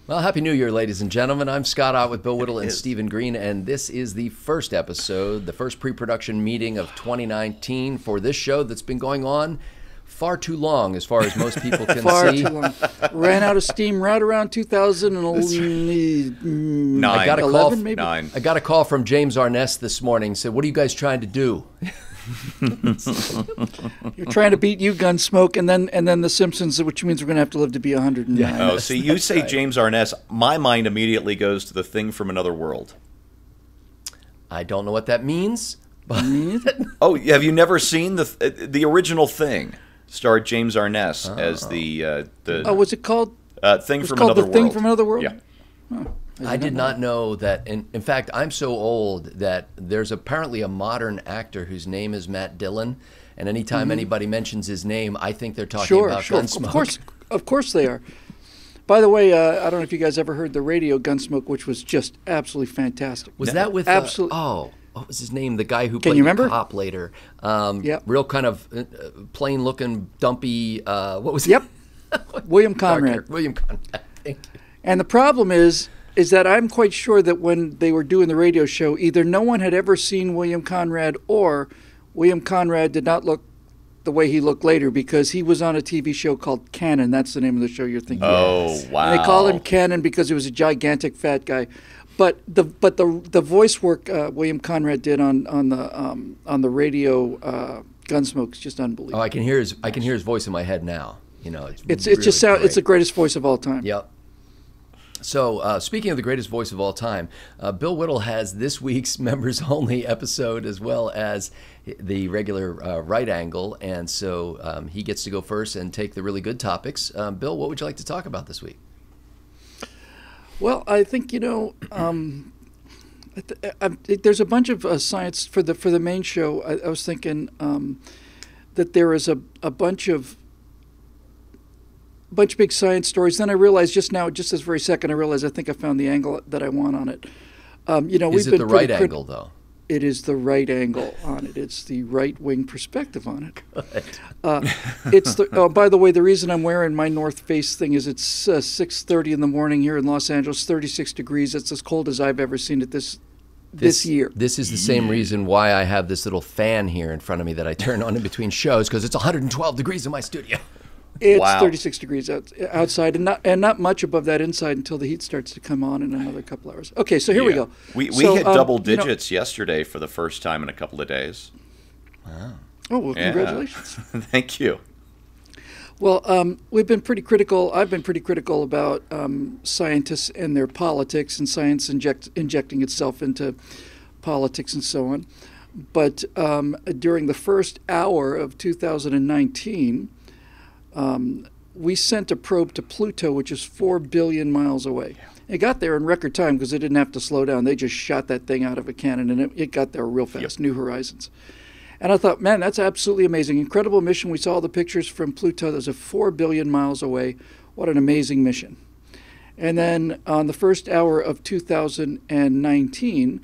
Well, Happy New Year, ladies and gentlemen. I'm Scott Ott with Bill Whittle and Stephen Green, and this is the first episode, the first pre-production meeting of 2019 for this show that's been going on far too long, as far as most people can far see. Too long. Ran out of steam right around 2009. I got a call. Maybe? I got a call from James Arness this morning. Said, "What are you guys trying to do?" You're trying to beat you, Gunsmoke, and then The Simpsons, which means we're going to have to live to be 109. Yeah. Oh, see, you say James Arness, my mind immediately goes to The Thing from Another World. I don't know what that means. But oh, have you never seen the original Thing? Starred James Arness as the oh, was it called Thing from Another World? The Thing from Another World? Yeah. Oh, I did not know that. In fact, I'm so old that there's apparently a modern actor whose name is Matt Dillon, and anytime anybody mentions his name, I think they're talking about Gunsmoke. Of course they are. By the way, I don't know if you guys ever heard the radio Gunsmoke, which was just absolutely fantastic. Was that with absolutely? What was his name? The guy who Can played you the remember? cop later. Yep. Real kind of plain-looking, dumpy. What was? Yep. William Conrad. William Conrad. Thank you. And the problem is that I'm quite sure that when they were doing the radio show, either no one had ever seen William Conrad or William Conrad did not look the way he looked later, because he was on a TV show called Cannon. That's the name of the show you're thinking of. Oh, wow. And they called him Cannon because he was a gigantic fat guy. But the voice work William Conrad did on the radio Gunsmoke is just unbelievable. Oh, I can hear his voice in my head now. You know, it's really just great. It's the greatest voice of all time. Yep. So, speaking of the greatest voice of all time, Bill Whittle has this week's members-only episode as well as the regular right angle, and so he gets to go first and take the really good topics. Bill, what would you like to talk about this week? Well, I think, there's a bunch of science for the main show. I was thinking that there is a bunch of big science stories. Then I realized just this very second, I think I found the angle that I want on it. Is it the right angle, though? It is the right angle on it. It's the right-wing perspective on it. By the way, the reason I'm wearing my North Face thing is it's 6:30 in the morning here in Los Angeles, 36 degrees. It's as cold as I've ever seen it this year. This is the same reason why I have this little fan here in front of me that I turn on in between shows, because it's 112 degrees in my studio. It's wow. 36 degrees outside, and not much above that inside until the heat starts to come on in another couple hours. Okay, so here we go. We hit double digits yesterday for the first time in a couple of days. Wow. Oh, well, congratulations. Thank you. Well, we've been pretty critical. I've been pretty critical about scientists and their politics, and science injecting itself into politics and so on. But during the first hour of 2019, we sent a probe to Pluto, which is 4 billion miles away. It got there in record time because it didn't have to slow down. They just shot that thing out of a cannon, and it got there real fast. Yep. New Horizons. And I thought, man, that's absolutely amazing. Incredible mission. We saw all the pictures from Pluto. There's a 4 billion miles away. What an amazing mission. And then on the first hour of 2019,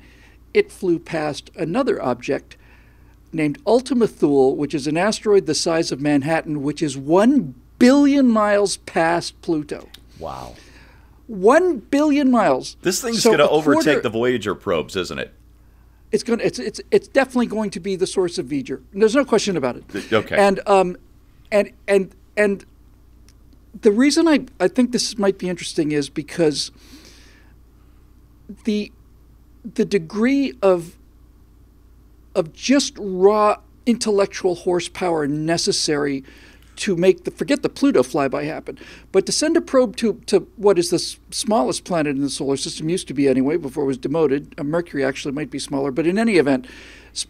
it flew past another object named Ultima Thule, which is an asteroid the size of Manhattan, which is 1 billion miles past Pluto. Wow. 1 billion miles. This thing's going to overtake the Voyager probes, isn't it? It's definitely going to be the source of Voyager. There's no question about it. Okay. And the reason I think this might be interesting is because the degree of just raw intellectual horsepower necessary to make forget the Pluto flyby happen, but to send a probe to what is the smallest planet in the solar system, used to be anyway, before it was demoted. Mercury actually might be smaller, but in any event,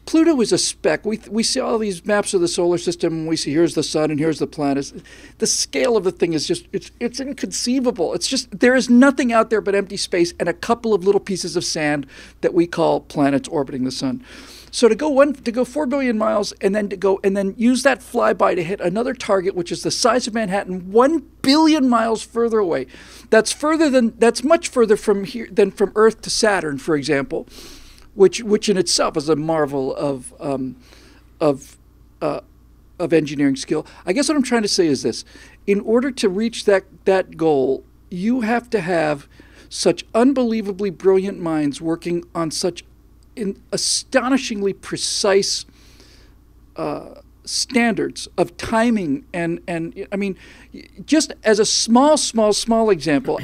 Pluto is a speck. We see all these maps of the solar system, and we see here's the sun and here's the planets. The scale of the thing is just, it's inconceivable. It's just, there is nothing out there but empty space and a couple of little pieces of sand that we call planets orbiting the sun. So to go 4 billion miles and then use that flyby to hit another target, which is the size of Manhattan, 1 billion miles further away. That's much further from here than from Earth to Saturn, for example, which in itself is a marvel of engineering skill. I guess what I'm trying to say is this: in order to reach that goal, you have to have such unbelievably brilliant minds working on such astonishingly precise standards of timing and I mean, just as a small example,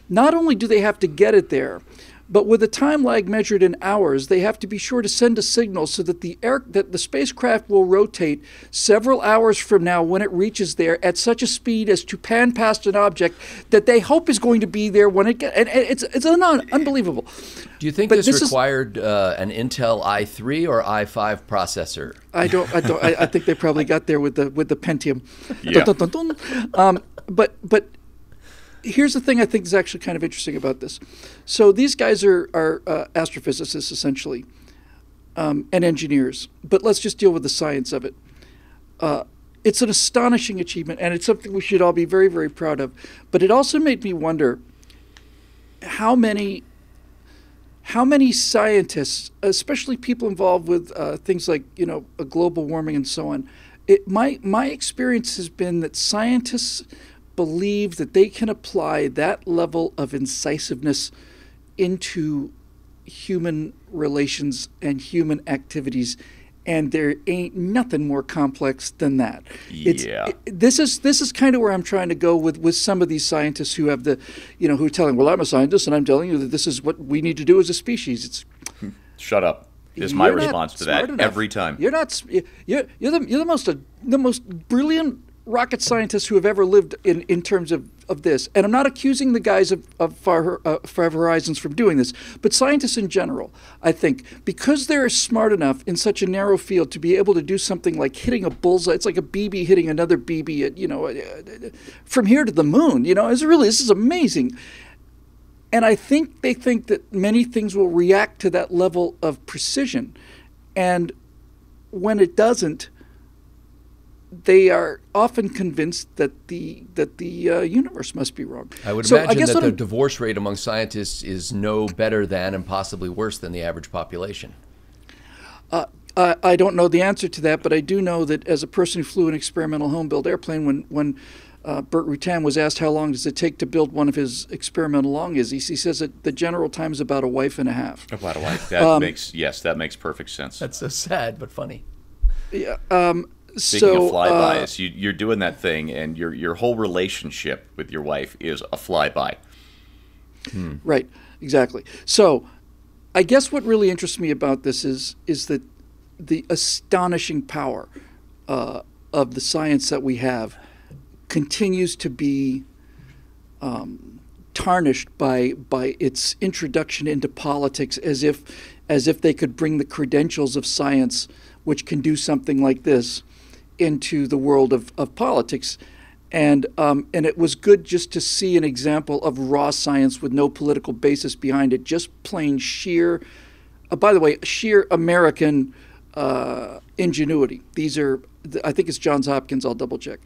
not only do they have to get it there, but with a time lag measured in hours, they have to be sure to send a signal so that the spacecraft will rotate several hours from now when it reaches there at such a speed as to pan past an object that they hope is going to be there when it gets. And it's unbelievable. Do you think this required an Intel i3 or i5 processor? I think they probably got there with the Pentium. Yeah. Dun, dun, dun, dun. But here's the thing I think is actually kind of interesting about this. So these guys are astrophysicists, essentially, and engineers. But let's just deal with the science of it. It's an astonishing achievement, and it's something we should all be very, very proud of. But it also made me wonder how many scientists, especially people involved with things like, global warming and so on, my experience has been that scientists believe that they can apply that level of incisiveness into human relations and human activities, and there ain't nothing more complex than that. This is kind of where I'm trying to go with some of these scientists who have who are telling, well, I'm a scientist and I'm telling you that this is what we need to do as a species. It's shut up. Is my response to that every time. You're not. You're the most brilliant rocket scientists who have ever lived in terms of this. And I'm not accusing the guys of Forever Horizons from doing this, but scientists in general, I think, because they're smart enough in such a narrow field to be able to do something like hitting a bullseye. It's like a BB hitting another BB at, from here to the moon. This is amazing. And I think they think that many things will react to that level of precision. And when it doesn't, they are often convinced that the universe must be wrong. I would imagine that the divorce rate among scientists is no better than and possibly worse than the average population. I don't know the answer to that, but I do know that as a person who flew an experimental home-built airplane, when Burt Rutan was asked how long does it take to build one of his experimental longies, he says that the general time is about a wife and a half. About a wife. That makes perfect sense. That's so sad but funny. Yeah. Speaking of flybys, you're doing that thing, and your whole relationship with your wife is a flyby. Right, exactly. So, I guess what really interests me about this is that the astonishing power of the science that we have continues to be tarnished by its introduction into politics, as if they could bring the credentials of science, which can do something like this, into the world of politics. And it was good just to see an example of raw science with no political basis behind it, just plain sheer, by the way, sheer American ingenuity. These are, I think it's Johns Hopkins, I'll double check.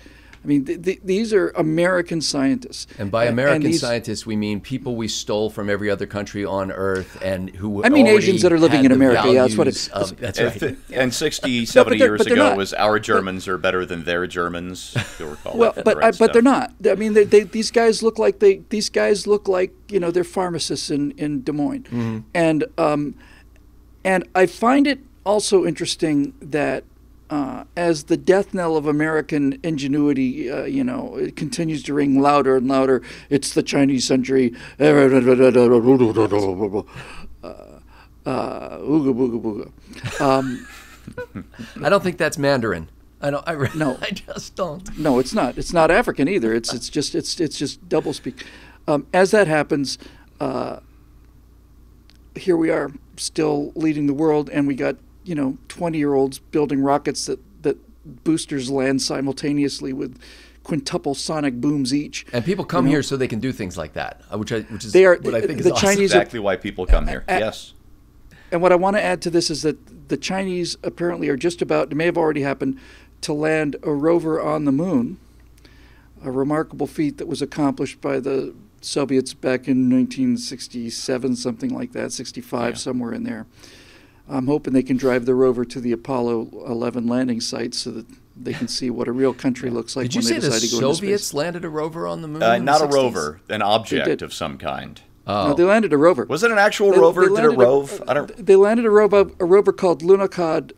I mean, these are American scientists. And by American scientists, we mean people we stole from every other country on Earth and who Asians that are living in America. Yeah, that's what it is. That's right. And 60, 70 years ago was our Germans are better than their Germans. But they're not. I mean, these guys look like they're pharmacists in Des Moines. Mm-hmm. And I find it also interesting that as the death knell of American ingenuity, it continues to ring louder and louder. It's the Chinese century. Ooga booga booga. I don't think that's Mandarin. No, I just don't. No, it's not. It's not African either. It's just doublespeak. As that happens, here we are, still leading the world, and we got 20-year-olds building rockets that boosters land simultaneously with quintuple sonic booms each. And people come here so they can do things like that, which is what I think is awesome. Chinese exactly why people come here. Yes. And what I want to add to this is that the Chinese apparently are just about, it may have already happened, to land a rover on the moon, a remarkable feat that was accomplished by the Soviets back in 1967, something like that, 65, somewhere in there. I'm hoping they can drive the rover to the Apollo 11 landing site so that they can see what a real country looks like. Did you when say they the decide to go into Soviets space. landed a rover on the moon? In Not the a 60s? rover, an object did. of some kind. No, they landed a rover. Was it an actual They- rover? they Did it landed rove? I don't. They landed a rover called Lunokhod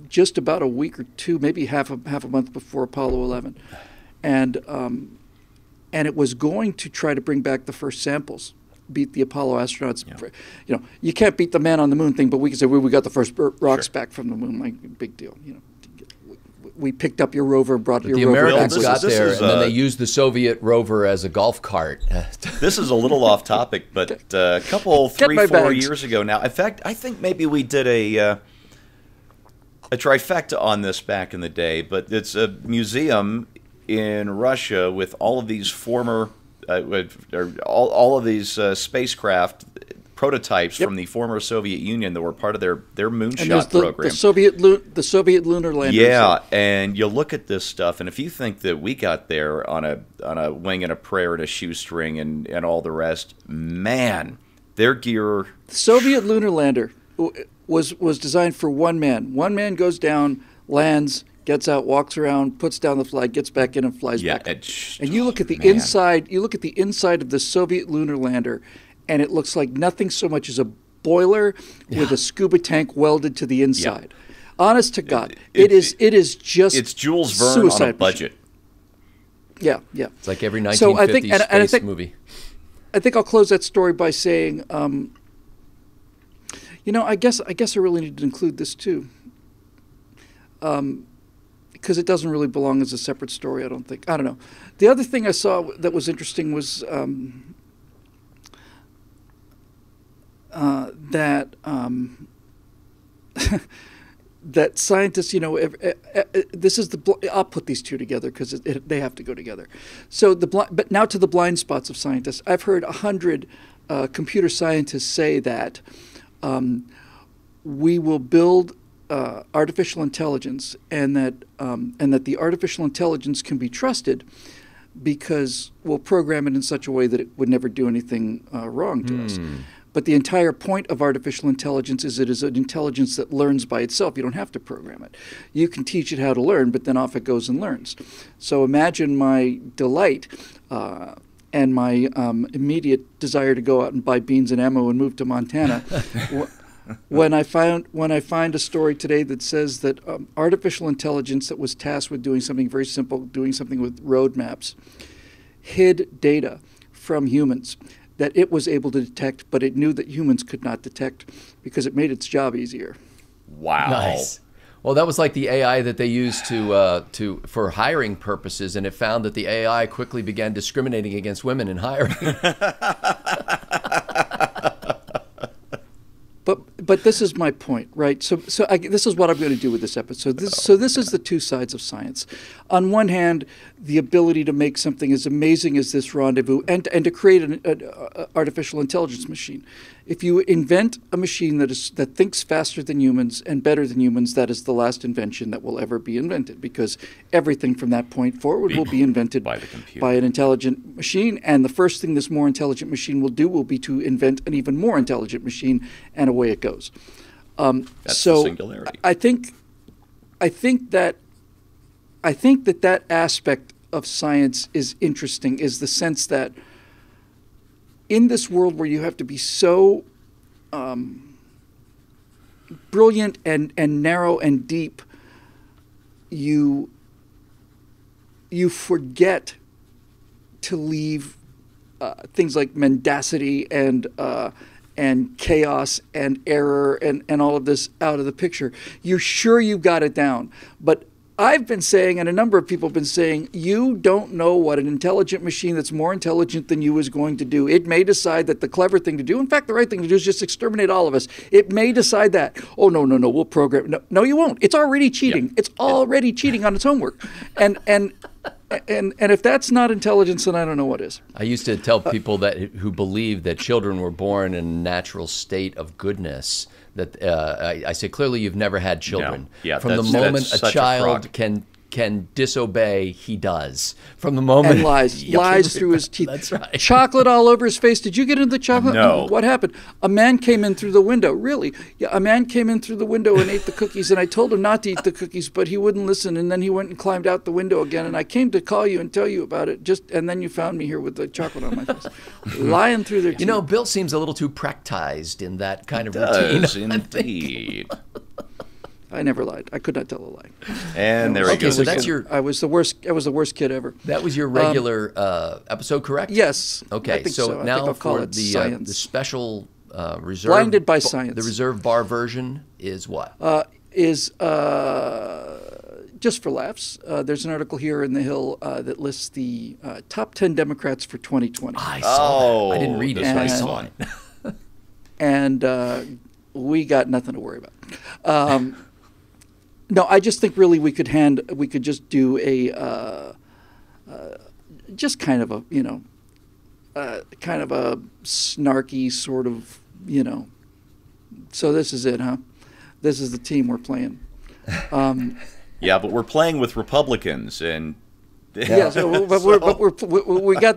just about a week or two, maybe half a month before Apollo 11, and it was going to try to bring back the first samples, beat the Apollo astronauts. Yeah. You know, you can't beat the man on the moon thing, but we can say we got the first rocks back from the moon. Like, big deal. You know, we picked up your rover, brought But your the rover Americans back. got This there, is, and then they used the Soviet rover as a golf cart. This is a little off topic, but a couple, Get 3, my 4 bags. years ago now. In fact, I think maybe we did a trifecta on this back in the day. But it's a museum in Russia with all of these former, all of these spacecraft prototypes Yep. from the former Soviet Union that were part of their And there's moonshot program. the Soviet lunar landers. Yeah, and you look at this stuff, and if you think that we got there on a wing and a prayer and a shoestring and all the rest, man, their gear. The Soviet lunar lander was designed for one man. One man goes down, lands, gets out, walks around, puts down the flag, gets back in, and flies Yeah, back up. it's- And you look at the man. inside. You look at the inside of the Soviet lunar lander, and it looks like nothing so much as a boiler with a scuba tank welded to the inside. Honest to God, it is just It's Jules Verne suicide on a budget. machine. Yeah. It's like every So 1950s I think- and I space think- movie. I think I'll close that story by saying, you know, I guess I really need to include this too, because it doesn't really belong as a separate story. I don't think. I don't know. The other thing I saw that was interesting was that that scientists, you know, this is I'll put these two together because they have to go together. So but now to the blind spots of scientists. I've heard 100 computer scientists say that we will build artificial intelligence, and that the artificial intelligence can be trusted because we'll program it in such a way that it would never do anything wrong to us. But the entire point of artificial intelligence is it is an intelligence that learns by itself. You don't have to program it. You can teach it how to learn, but then off it goes and learns. So imagine my delight and my immediate desire to go out and buy beans and ammo and move to Montana when I find a story today that says that artificial intelligence that was tasked with doing something very simple, doing something with road maps, hid data from humans that it was able to detect, but it knew that humans could not detect because it made its job easier. Wow. Nice. Well, that was like the AI that they used for hiring purposes, and it found that the AI quickly began discriminating against women in hiring. But this is my point, right? So this is what I'm going to do with this episode. This is the two sides of science. On one hand, the ability to make something as amazing as this rendezvous and to create an artificial intelligence machine. If you invent a machine that thinks faster than humans and better than humans, that is the last invention that will ever be invented, because everything from that point forward will be invented By the computer. by an intelligent machine. And the first thing this more intelligent machine will do will be to invent an even more intelligent machine, and away it goes. That's so the singularity. I think that aspect of science is interesting, is the sense that in this world where you have to be so brilliant and narrow and deep, you forget to leave things like mendacity and chaos and error and all of this out of the picture. You're sure you've got it down, but I've been saying, and a number of people have been saying, you don't know what an intelligent machine that's more intelligent than you is going to do. It may decide that the clever thing to do, in fact, the right thing to do is just exterminate all of us. It may decide that. Oh, no, we'll program. No, you won't. It's already cheating. Yep. It's already cheating on its homework. And if that's not intelligence, then I don't know what is. I used to tell people who believe that children were born in a natural state of goodness, that I say, clearly you've never had children. No. Yeah, From the that's moment a such a child crock. can can disobey, he does. From the moment And lies through his teeth. That's right. Chocolate all over his face. Did you get into the chocolate? No. What happened? A man came in through the window. Really? Yeah, a man came in through the window and ate the cookies, and I told him not to eat the cookies, but he wouldn't listen, and then he went and climbed out the window again, and I came to call you and tell you about it, and then you found me here with the chocolate on my face. Lying through their teeth. You know, Bill seems a little too practiced in that kind of Does routine. indeed. I never lied. I could not tell a lie. And there we Okay, go. so that's your I was the worst kid ever. that was your regular episode, correct? Yes. Okay, I think so. I think now I'll call for it the science. special reserve Blinded by science. The reserve bar version is what? Is just for laughs. There's an article here in the Hill that lists the top 10 Democrats for 2020. I saw that. I didn't read it, that's but I nice saw one. it. And we got nothing to worry about. No, I just think really we could just do a just kind of a kind of a snarky sort of So this is it, huh? This is the team we're playing. Yeah, but we're playing with Republicans, and Yeah, but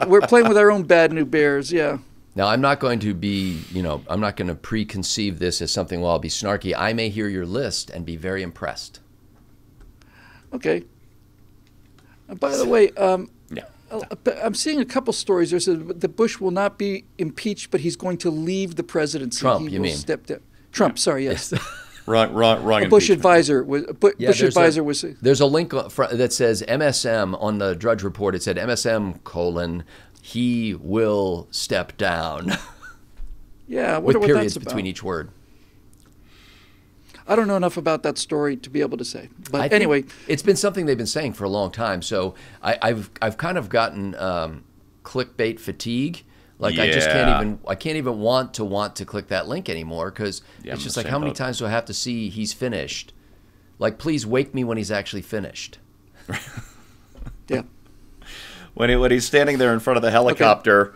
we're playing with our own bad new bears. Yeah. Now, I'm not going to be, I'm not going to preconceive this as something where I'll be snarky. I may hear your list and be very impressed. Okay. By the way, yeah. I'm seeing a couple stories. There's that Bush will not be impeached, but he's going to leave the presidency. Trump, he you will mean? Step down. Trump, sorry, yes. Wrong. A Bush impeachment. advisor was. Bush advisor was. There's a link that says MSM on the Drudge Report. It said MSM : he will step down. Yeah, I with wonder what periods that's about. between each word. I don't know enough about that story to be able to say. But I think anyway, it's been something they've been saying for a long time. So I've kind of gotten clickbait fatigue. Like I just can't even want to click that link anymore because Yeah, it's I'm just the like same how many boat. times do I have to see he's finished? Like please wake me when he's actually finished. yeah. When he's standing there in front of the helicopter,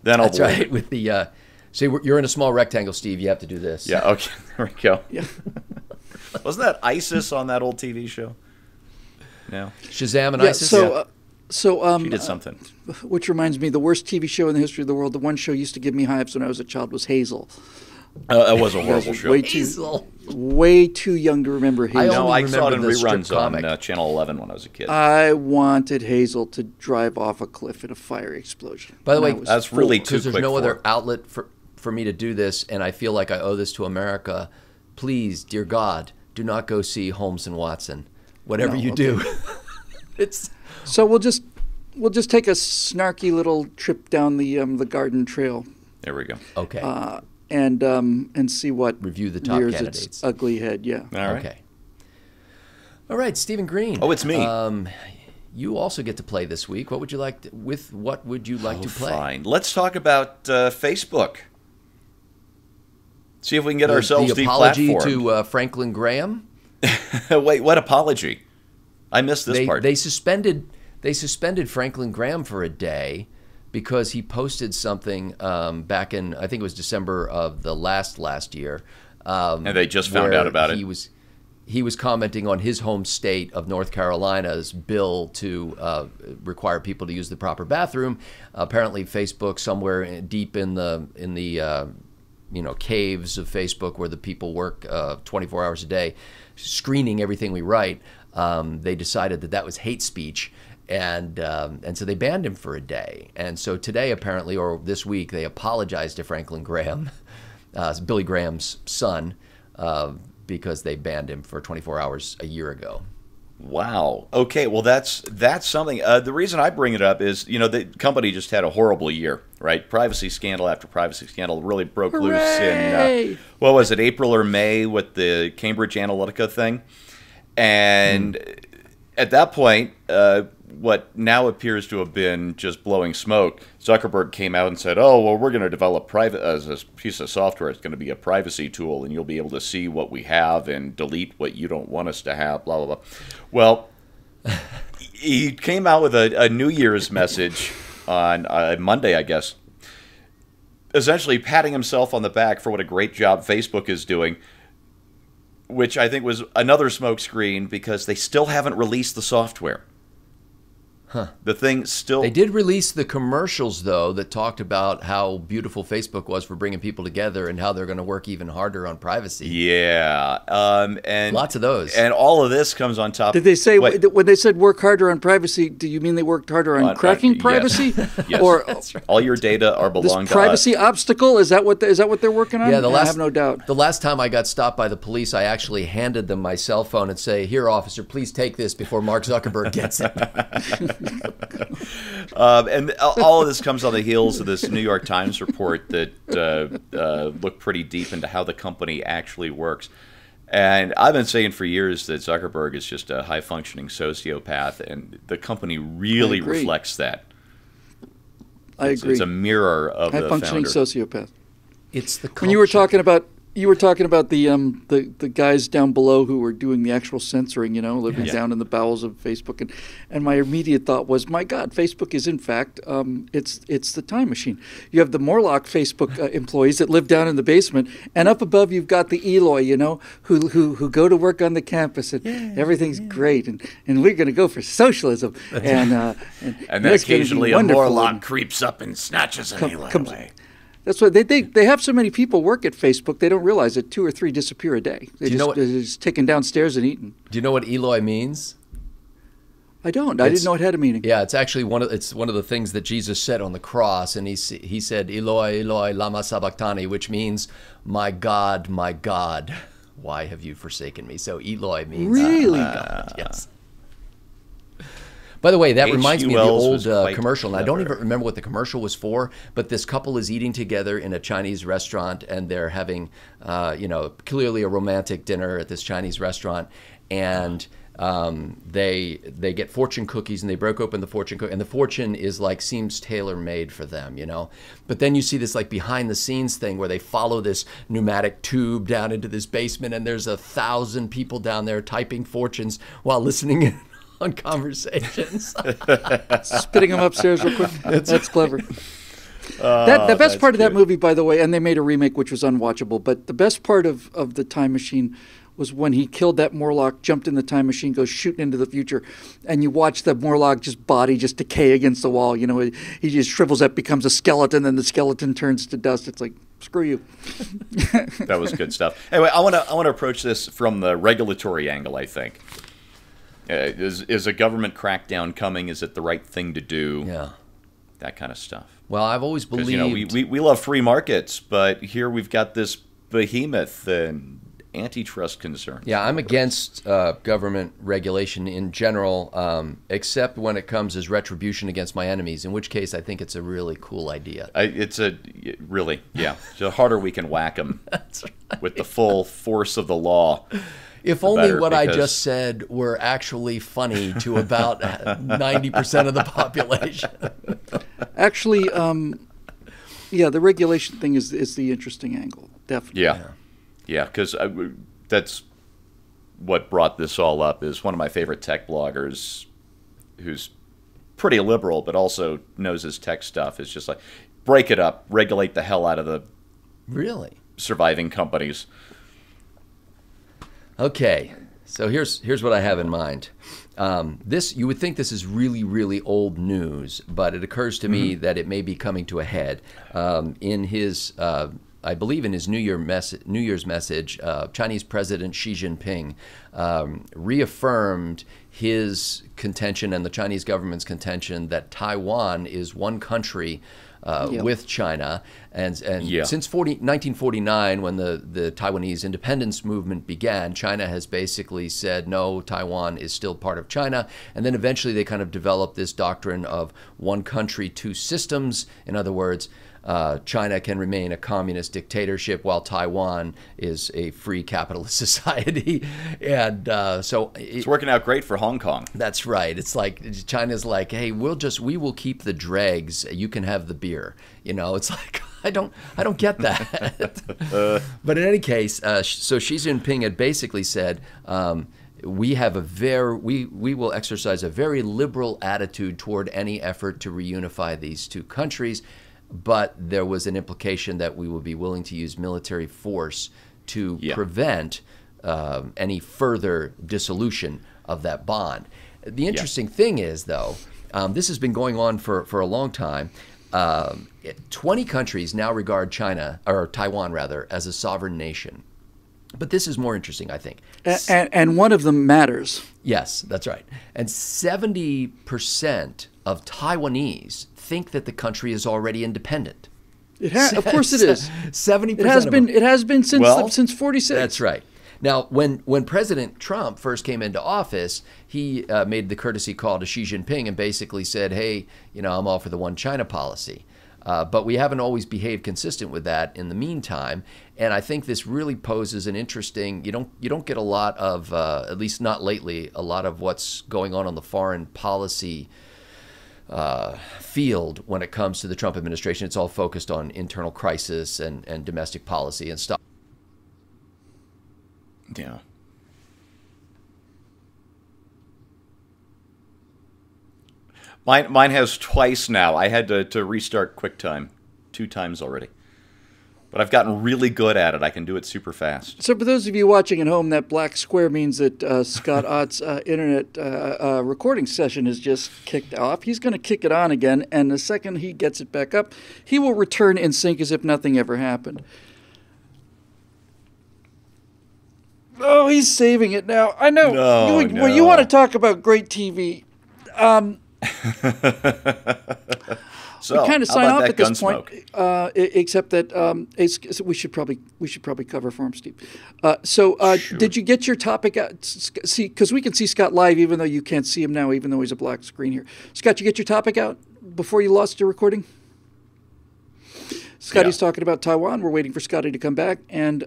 then I'll That's believe right. it. With the you're in a small rectangle, Steve. You have to do this. Yeah, okay, there we go. Yeah. Wasn't that ISIS on that old TV show? No, Shazam and Yeah. ISIS. she did something. Which reminds me, the worst TV show in the history of the world. The one show used to give me hives when I was a child was Hazel. That was a You guys horrible are show. way too young to remember Hazel. No, only I saw it in remember the strip reruns on comic. Channel 11 when I was a kid. I wanted Hazel to drive off a cliff in a fiery explosion. By the And way, I was that's really floored. too because there's quick no for other it. outlet for me to do this, and I feel like I owe this to America. Please, dear God, do not go see Holmes and Watson. Whatever No, you okay. do, it's So we'll just take a snarky little trip down the garden trail There we go. okay. and see what Review the top rears candidates. its ugly head. Yeah. All right. Okay. All right, Stephen Green. Oh, it's me. You also get to play this week. What would you like? What would you like to play? Fine. Let's talk about Facebook. See if we can get ourselves the apology deplatformed. to Franklin Graham. Wait, what apology? I missed this part. They suspended Franklin Graham for a day because he posted something back in, I think it was December of the last year. And they just found where out about it. He was commenting on his home state of North Carolina's bill to require people to use the proper bathroom. Apparently, Facebook, somewhere deep in the caves of Facebook where the people work 24 hours a day, screening everything we write, they decided that was hate speech. And so they banned him for a day. And so today, apparently, or this week, they apologized to Franklin Graham, Billy Graham's son, because they banned him for 24 hours a year ago. Wow. Okay. Well, that's something. The reason I bring it up is, the company just had a horrible year, right? Privacy scandal after privacy scandal really broke loose Hooray! in, what was it, April or May with the Cambridge Analytica thing. And at that point, what now appears to have been just blowing smoke, Zuckerberg came out and said, oh, well, we're going to develop as a piece of software. It's going to be a privacy tool, and you'll be able to see what we have and delete what you don't want us to have, blah, blah, blah. Well, he came out with a New Year's message on Monday, I guess, essentially patting himself on the back for what a great job Facebook is doing, which I think was another smokescreen because they still haven't released the software. Huh. The thing still... They did release the commercials, though, that talked about how beautiful Facebook was for bringing people together and how they're going to work even harder on privacy. Yeah. And lots of those. And all of this comes on top... Did they say, when they said work harder on privacy, do you mean they worked harder on cracking privacy? Yes. Or That's right. All your data are belong to privacy us. obstacle? Is that what they're working on? Yeah, I have no doubt. The last time I got stopped by the police, I actually handed them my cell phone and say, "Here, officer, please take this before Mark Zuckerberg gets it." And all of this comes on the heels of this New York Times report that looked pretty deep into how the company actually works. And I've been saying for years that Zuckerberg is just a high-functioning sociopath, and the company really reflects that. I agree. It's a mirror of the founder. High-functioning sociopath. It's the culture. When you were talking about the guys down below who were doing the actual censoring, living down in the bowels of Facebook, and my immediate thought was, my God, Facebook is in fact it's the time machine. You have the Morlock Facebook employees that live down in the basement, and up above you've got the Eloy, who go to work on the campus, and everything's great, and we're going to go for socialism, and then occasionally a Morlock creeps up and snatches an Eloy away. That's why they have so many people work at Facebook. They don't realize that 2 or 3 disappear a day. They're just taken downstairs and eaten. Do you know what Eloy means? I don't. I didn't know it had a meaning. Yeah, it's actually one of the things that Jesus said on the cross, and he said, "Eloi, Eloi, lama sabachthani," which means, my God, why have you forsaken me?" So Eloi means, really? My God. Yes. By the way, that reminds me of the old commercial, and I don't even remember what the commercial was for, but this couple is eating together in a Chinese restaurant, and they're having, clearly a romantic dinner at this Chinese restaurant, and they get fortune cookies, and they broke open the fortune cookie, and the fortune is seems tailor-made for them, But then you see this behind-the-scenes thing where they follow this pneumatic tube down into this basement, and there's 1,000 people down there typing fortunes while listening in on conversations. Spitting them upstairs real quick. That's clever. The best part of that movie, by the way, and they made a remake which was unwatchable, but the best part of the time machine was when he killed that Morlock, jumped in the time machine, goes shooting into the future, and you watch the Morlock body just decay against the wall. He just shrivels up, becomes a skeleton, and the skeleton turns to dust. It's like, screw you. That was good stuff. Anyway, I want to approach this from the regulatory angle, I think. Is a government crackdown coming? Is it the right thing to do? Yeah. That kind of stuff. Well, I've always believed... we love free markets, but here we've got this behemoth and antitrust concern. Yeah, I'm against government regulation in general, except when it comes as retribution against my enemies, in which case I think it's a really cool idea. So the harder we can whack them with the full force of the law. If only what I just said were actually funny to about 90% of the population. Actually, the regulation thing is the interesting angle, definitely. Yeah, because that's what brought this all up. Is one of my favorite tech bloggers, who's pretty liberal but also knows his tech stuff, is just break it up, regulate the hell out of the surviving companies. Okay, so here's what I have in mind. You would think this is really, really old news, but it occurs to me that it may be coming to a head. In his, I believe in his New Year's message, Chinese President Xi Jinping reaffirmed his contention and the Chinese government's contention that Taiwan is one country with China, and since 1949, when the Taiwanese independence movement began, China has basically said no, Taiwan is still part of China, and then eventually they kind of developed this doctrine of one country, two systems. In other words, China can remain a communist dictatorship while Taiwan is a free capitalist society, and so it's working out great for Hong Kong. That's right. It's like China's like, hey, we will keep the dregs. You can have the beer. It's like I don't get that. But in any case, so Xi Jinping had basically said. We will exercise a very liberal attitude toward any effort to reunify these two countries. But there was an implication that we would be willing to use military force to prevent any further dissolution of that bond. The interesting thing is, though, this has been going on for a long time. 20 countries now regard China, or Taiwan rather, as a sovereign nation. But this is more interesting, I think. And one of them matters. Yes, that's right. And 70% of Taiwanese think that the country is already independent. Of course it is. 70%. It has been since 46. That's right. Now, when President Trump first came into office, he made the courtesy call to Xi Jinping and basically said, hey, I'm all for the one China policy. But we haven't always behaved consistent with that in the meantime. And I think this really poses an interesting, you don't get a lot of, at least not lately, a lot of what's going on the foreign policy field when it comes to the Trump administration. It's all focused on internal crisis and domestic policy and stuff. Yeah. Mine has twice now. I had to restart QuickTime 2 times already. But I've gotten really good at it. I can do it super fast. So for those of you watching at home, that black square means that Scott Ott's internet recording session has just kicked off. He's going to kick it on again, and the second he gets it back up, he will return in sync as if nothing ever happened. Oh, he's saving it now. I know. No. You want to talk about great TV. So, we kind of sign off at this point, except that we should probably cover for him, Steve. Sure. Did you get your topic out? See, because we can see Scott live, even though you can't see him now, even though he's a black screen here. Scott, you get your topic out before you lost your recording? Scotty's talking about Taiwan. We're waiting for Scotty to come back. And,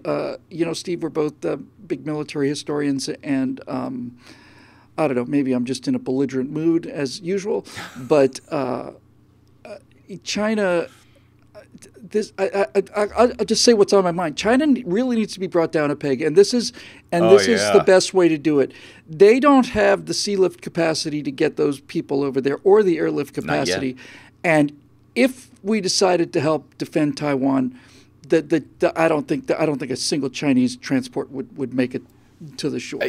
Steve, we're both big military historians. And I don't know, maybe I'm just in a belligerent mood as usual. But China, I'll just say what's on my mind. China really needs to be brought down a peg. And this is the best way to do it. They don't have the sea lift capacity to get those people over there or the airlift capacity. And if we decided to help defend Taiwan, I don't think a single Chinese transport would make it to the shore.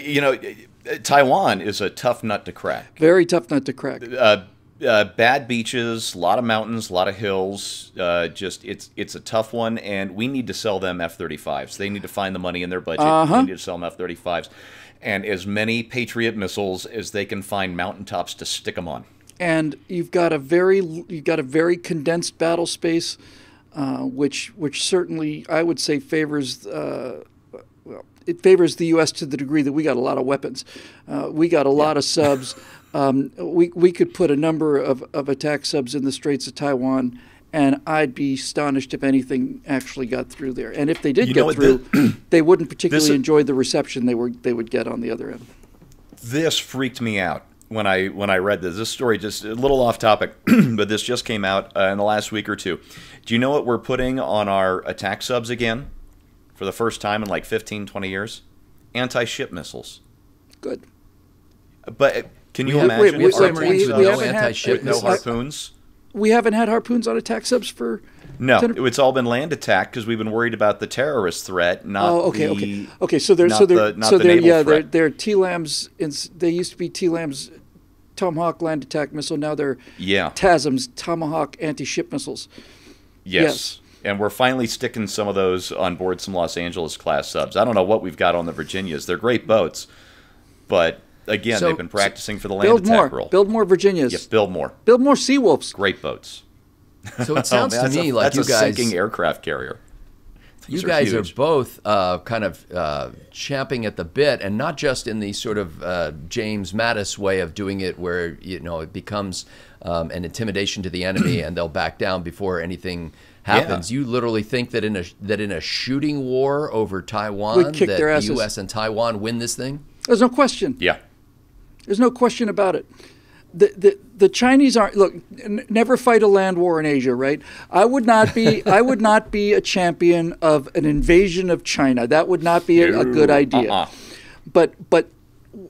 Taiwan is a tough nut to crack. Very tough nut to crack. Bad beaches, a lot of mountains, a lot of hills. It's a tough one, and we need to sell them F-35s. They need to find the money in their budget. We need to sell them F-35s, and as many Patriot missiles as they can find mountaintops to stick them on. And you've got a very condensed battle space, which certainly I would say favors it favors the U.S. to the degree that we got a lot of weapons, we got a lot of subs. We could put a number of attack subs in the Straits of Taiwan, and I'd be astonished if anything actually got through there. And if they did get through, they wouldn't particularly enjoy the reception they would get on the other end. This freaked me out. When I read this story, just a little off topic, but this just came out in the last week or two. Do you know what we're putting on our attack subs again for the first time in like 15, 20 years? Anti-ship missiles. Good. But can you imagine? We have anti-ship no harpoons? We haven't had harpoons on attack subs for... No, it's all been land attack because we've been worried about the terrorist threat, not okay. So they're TLAMs. They used to be TLAMs, Tomahawk land attack missile. Now they're TASMs, Tomahawk anti-ship missiles. Yes. And we're finally sticking some of those on board some Los Angeles class subs. I don't know what we've got on the Virginias. They're great boats, but again, they've been practicing for the land attack role. Build more Virginias. Yes, build more. Build more Seawolves. Great boats. So it sounds to me like you guys... That's a sinking aircraft carrier. You guys are both kind of champing at the bit, and not just in the sort of James Mattis way of doing it where it becomes an intimidation to the enemy and they'll back down before anything happens. You literally think that in a shooting war over Taiwan, that the U.S. and Taiwan win this thing? There's no question. Yeah. There's no question about it. The Chinese aren't never fight a land war in Asia, right? I would not be a champion of an invasion of China. That would not be a good idea. But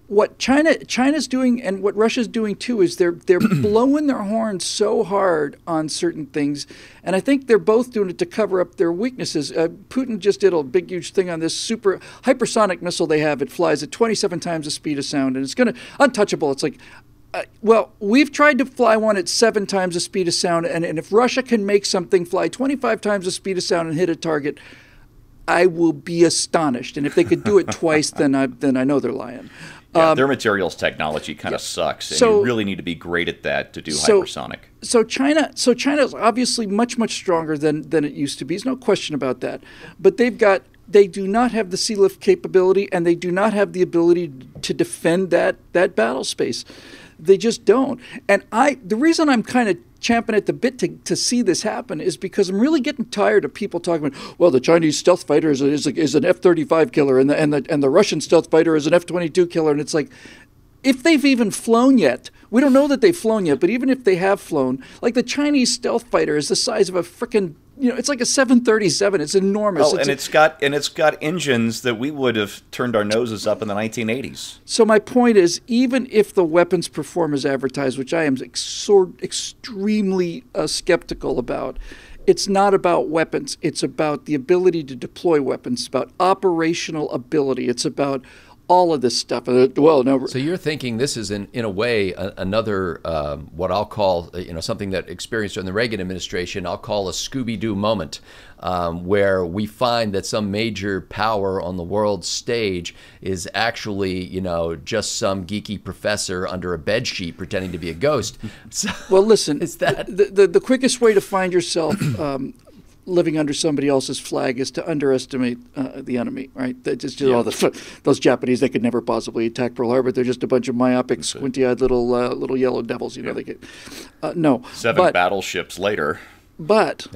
what China's doing and what Russia's doing too is they're blowing their horns so hard on certain things, and I think they're both doing it to cover up their weaknesses. Putin just did a big huge thing on this super hypersonic missile they have. It flies at 27 times the speed of sound, and it's untouchable. It's like, well, we've tried to fly one at 7 times the speed of sound, and if Russia can make something fly 25 times the speed of sound and hit a target, I will be astonished. And if they could do it twice, then I know they're lying. Yeah, their materials technology kind of sucks, and you really need to be great at that to do hypersonic. So China is obviously much stronger than it used to be. There's no question about that. But they do not have the sea lift capability, and they do not have the ability to defend that battle space. They just don't. And the reason I'm kind of champing at the bit to see this happen is because I'm really getting tired of people talking about, well, the Chinese stealth fighter is an F-35 killer, and the Russian stealth fighter is an F-22 killer, and it's like, if they've even flown yet, we don't know that they've flown yet, but even if they have flown, like the Chinese stealth fighter is the size of a frickin', it's like a 737. It's enormous. Oh, and it's got engines that we would have turned our noses up in the 1980s. So my point is, even if the weapons perform as advertised, which I am extremely skeptical about, it's not about weapons. It's about the ability to deploy weapons. It's about operational ability. It's about all of this stuff. So you're thinking this is in a way another what I'll call something that experienced during the Reagan administration. I'll call a Scooby-Doo moment, where we find that some major power on the world stage is actually just some geeky professor under a bedsheet pretending to be a ghost. So, well, listen, is that the quickest way to find yourself living under somebody else's flag is to underestimate the enemy, right? All those Japanese, they could never possibly attack Pearl Harbor. They're just a bunch of myopic, squinty-eyed little yellow devils. They could no 7 battleships later. But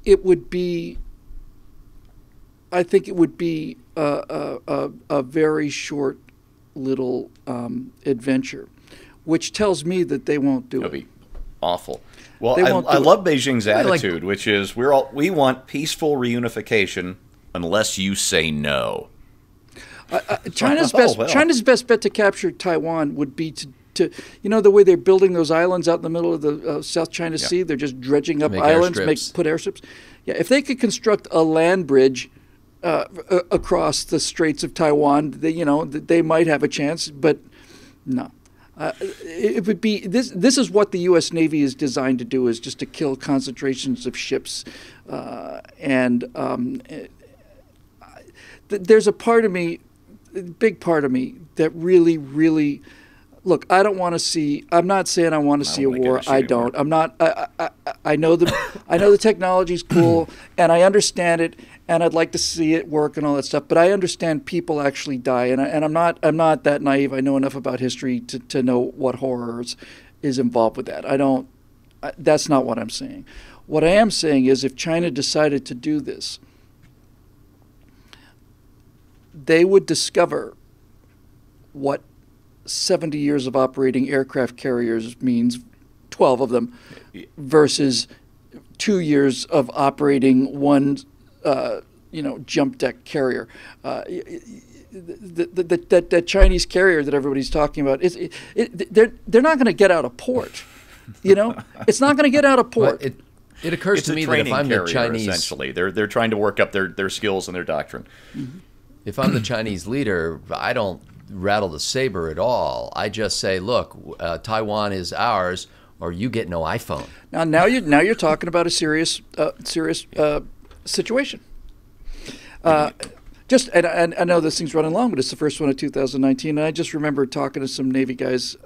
it would be. I think it would be a very short little adventure, which tells me that they won't do it. It'll be awful. Well, I love Beijing's attitude, which is we want peaceful reunification unless you say no. China's best bet to capture Taiwan would be to the way they're building those islands out in the middle of the South China Sea. They're just dredging up islands, put airstrips. Yeah, if they could construct a land bridge across the Straits of Taiwan, they might have a chance, but no. It would be this is what the U.S. Navy is designed to do, is just to kill concentrations of ships, there's a part of me, a big part of me, that really look. I don't want to see. I'm not saying I want to see a war. I don't. I'm not. I know the technology's cool, and I understand it, and I'd like to see it work and all that stuff. But I understand people actually die, and I'm not that naive. I know enough about history to know what horrors is involved with that. That's not what I'm saying. What I am saying is, if China decided to do this, they would discover what 70 years of operating aircraft carriers means, 12 of them, versus 2 years of operating one jump deck carrier. That Chinese carrier that everybody's talking about, they're not going to get out of port. It's not going to get out of port. Well, it occurs to me that if I'm the Chinese, essentially, they're trying to work up their skills and their doctrine. Mm-hmm. If I'm the Chinese leader, I don't rattle the saber at all. I just say, look, Taiwan is ours, or you get no iPhone. Now you're talking about a serious situation. And I know this thing's running long, but it's the first one of 2019. And I just remember talking to some Navy guys.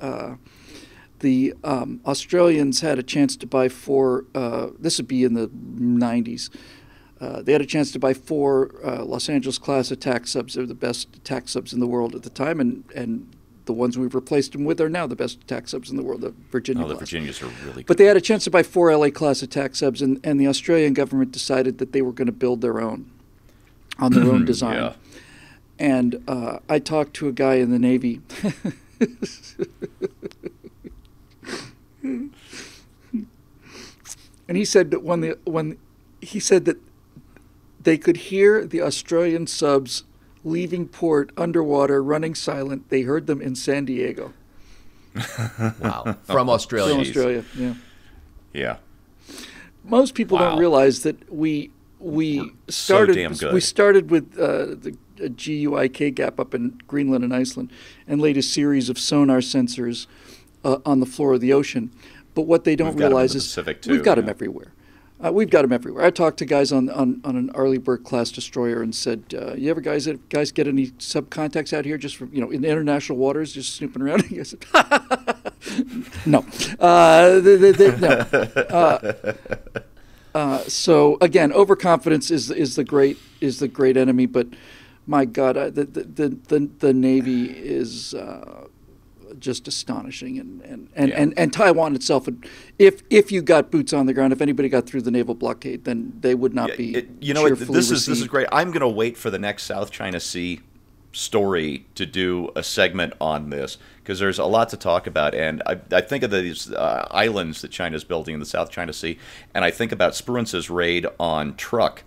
The Australians had a chance to buy 4. This would be in the 90s. They had a chance to buy 4 Los Angeles-class attack subs. They're the best attack subs in the world at the time, and the ones we've replaced them with are now the best attack subs in the world, the Virginia class. The Virginias are really good. But they had a chance to buy 4 LA-class attack subs, and the Australian government decided that they were going to build their own, on their own design. Yeah. And I talked to a guy in the Navy. And he said that he said that they could hear the Australian subs leaving port underwater, running silent. They heard them in San Diego. Wow. From Australia. From Australia, yeah. Yeah. Most people Wow. don't realize that we started damn good. we started with the GUIK gap up in Greenland and Iceland, and laid a series of sonar sensors on the floor of the ocean. But what they don't We've got 'em in realize the is Pacific, we've too, got them yeah. everywhere. We've got them everywhere. I talked to guys on an Arleigh Burke class destroyer and said, "You ever guys get any subcontacts out here just from in international waters, just snooping around?" I said, "No, no." So again, overconfidence is the great enemy. But my God, the Navy is just astonishing, and Taiwan itself. If you got boots on the ground, if anybody got through the naval blockade, then they would not be. This is great. I'm going to wait for the next South China Sea story to do a segment on this, because there's a lot to talk about. And I think of these islands that China's building in the South China Sea, and I think about Spruance's raid on Truk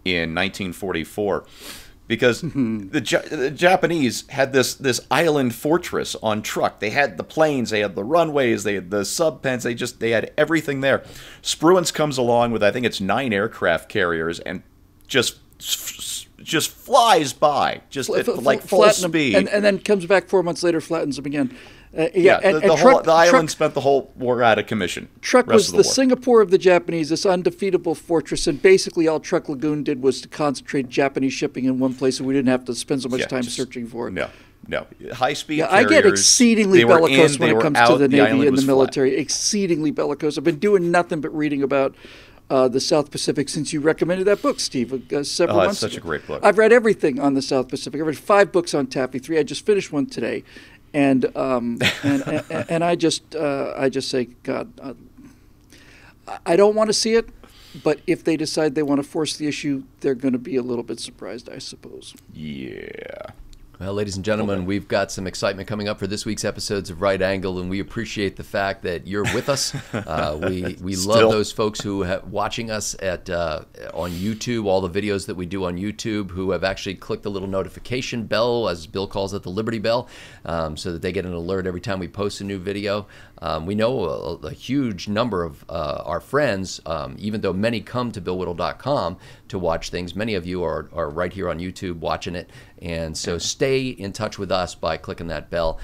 in 1944. Because the Japanese had this island fortress on Truk. They had the planes, they had the runways, they had the subpens, they had everything there. Spruance comes along with, I think it's 9 aircraft carriers, and just flies by, just at like full speed. And then comes back 4 months later, flattens them again. The island spent the whole war out of commission. Truk was the Singapore of the Japanese, this undefeatable fortress, and basically all Truk Lagoon did was to concentrate Japanese shipping in one place, and we didn't have to spend so much time searching for it. No. High-speed carriers. I get exceedingly bellicose when it comes to the Navy and the military. Flat. Exceedingly bellicose. I've been doing nothing but reading about the South Pacific since you recommended that book, Steve, several months ago. It's such a great book. I've read everything on the South Pacific. I've read 5 books on Taffy 3. I just finished one today. And I just say, God, I don't want to see it, but if they decide they want to force the issue, they're going to be a little bit surprised, I suppose. Yeah. Well, ladies and gentlemen, we've got some excitement coming up for this week's episodes of Right Angle, and we appreciate the fact that you're with us. We love those folks who are watching us on YouTube, all the videos that we do on YouTube, who have actually clicked the little notification bell, as Bill calls it, the Liberty Bell, so that they get an alert every time we post a new video. We know a huge number of our friends, even though many come to BillWhittle.com to watch things, many of you are right here on YouTube watching it. And so stay in touch with us by clicking that bell.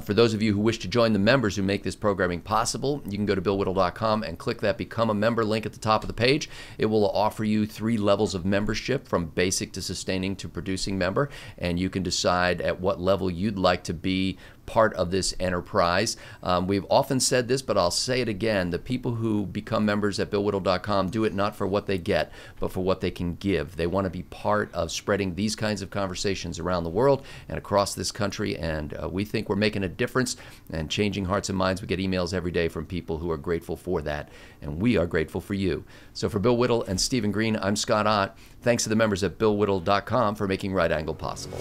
For those of you who wish to join the members who make this programming possible, you can go to BillWhittle.com and click that Become a Member link at the top of the page. It will offer you 3 levels of membership, from basic to sustaining to producing member, and you can decide at what level you'd like to be part of this enterprise. We've often said this, but I'll say it again. The people who become members at BillWhittle.com do it not for what they get, but for what they can give. They want to be part of spreading these kinds of conversations around the world and across this country, and we think we're making a difference and changing hearts and minds. We get emails every day from people who are grateful for that, and we are grateful for you. So for Bill Whittle and Stephen Green, I'm Scott Ott. Thanks to the members at BillWhittle.com for making Right Angle possible.